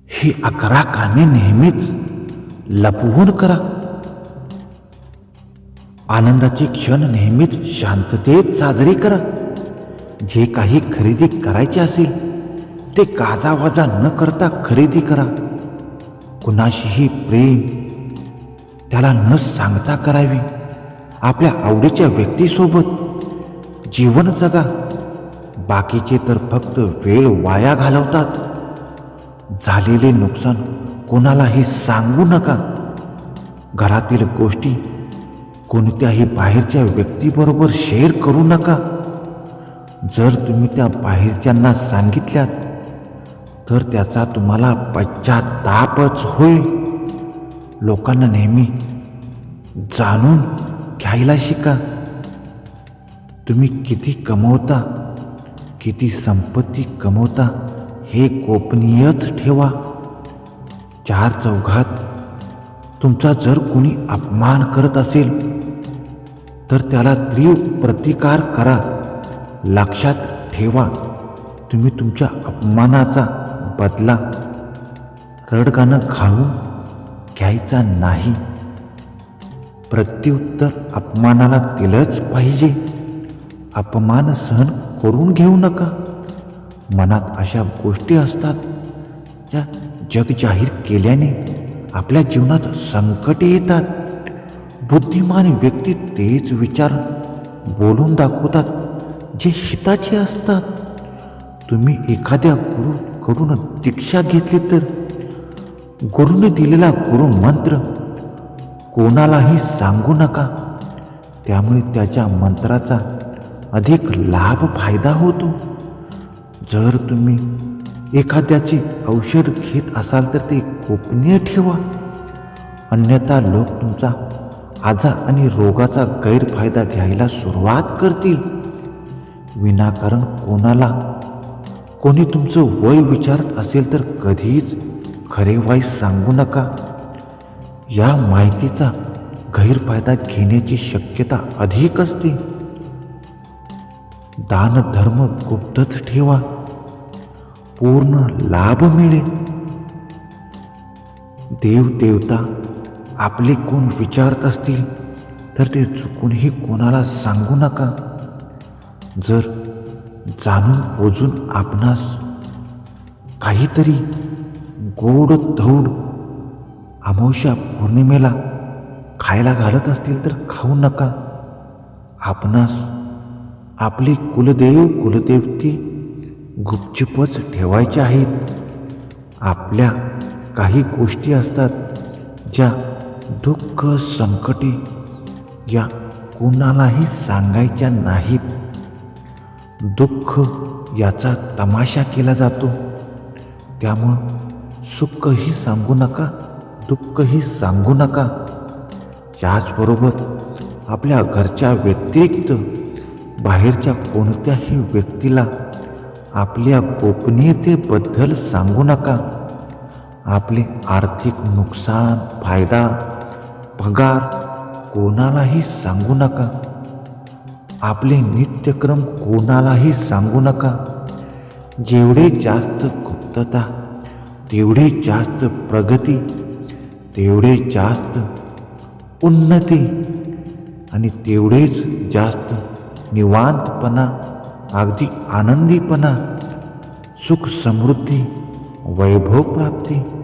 ही 11 कामे नेहमीच लपवून करा. आनंदाचे क्षण नेहमीच शांततेत साजरे करा. जे काही खरेदी करायचे असेल ते गाजावाजा न करता खरेदी करा. कुणाशीही प्रेम त्याला न सांगता करावी. आपल्या आवडीच्या व्यक्तीसोबत जीवन जगा. बाकीचे तर फक्त वेळ वाया घालवतात. झालेले नुकसान कोणालाही सांगू नका. घरातील गोष्टी कोणत्याही बाहेरच्या व्यक्तीबरोबर शेअर करू नका. जर तुम्ही त्या बाहेरच्यांना सांगितल्यात तर त्याचा तुम्हाला पश्चातापच होईल. लोकांना नेहमी जाणून घ्यायला शिका. तुम्ही किती कमवता, किती संपत्ती कमवता हे गोपनीयच ठेवा. चार चौघात तुमचा जर कोणी अपमान करत असेल तर त्याला तीव्र प्रतिकार करा. लक्षात ठेवा, तुम्ही तुमच्या अपमानाचा बदला रडगाणं घालून घ्यायचा नाही. प्रत्युत्तर अपमानाला दिलंच पाहिजे. अपमान सहन करून घेऊ नका. मनात अशा गोष्टी असतात ज्या जग जाहीर केल्याने आपल्या जीवनात संकटे येतात. बुद्धिमान व्यक्ती तेच विचार बोलून दाखवतात जे हिताचे असतात. तुम्ही एखाद्या गुरूकडून दीक्षा घेतली तर गुरूने दिलेला गुरुमंत्र कोणालाही सांगू नका. त्यामुळे त्याच्या मंत्राचा अधिक लाभ फायदा होतो. जर तुम्ही एखाद्याचे औषध घेत असाल तर ते गोपनीय ठेवा. अन्यथा लोक तुमचा आजार आणि रोगाचा गैरफायदा घ्यायला सुरुवात करतील. विनाकारण कोणी तुमचं वय विचारत असेल तर कधीच खरे वय सांगू नका. या माहितीचा गैरफायदा घेण्याची शक्यता अधिक असते. दान धर्म गुप्तच ठेवा. पूर्ण लाभ मिळेल. देव देवता आपले कोण विचारत असतील तर ते चुकूनही कोणाला सांगू नका. जर जाणून बुजून आपणास काहीतरी गोड धोड अमावस्या पौर्णिमेला खायला घालत असतील तर खाऊ नका. आपणास आपले कुलदेव कुलदेवते गुपचूपच ठेवायचे आहेत. आपल्या काही गोष्टी असतात ज्या दुःख संकटे या कोणालाही सांगायच्या नाहीत. दुःख याचा तमाशा केला जातो. त्यामुळं सुखही सांगू नका, दुःखही सांगू नका. याचबरोबर आपल्या घरच्या व्यतिरिक्त बाहेरच्या कोणत्याही व्यक्तीला आपल्या गोपनीयतेबद्दल सांगू नका. आपले आर्थिक नुकसान, फायदा, पगार कोणालाही सांगू नका. आपले नित्यक्रम कोणालाही सांगू नका. जेवढे जास्त गुप्तता तेवढी जास्त प्रगती, तेवढे जास्त उन्नती आणि तेवढेच जास्त निवांतपणा, अगदी आनंदीपणा, सुख समृद्धी, वैभव प्राप्ती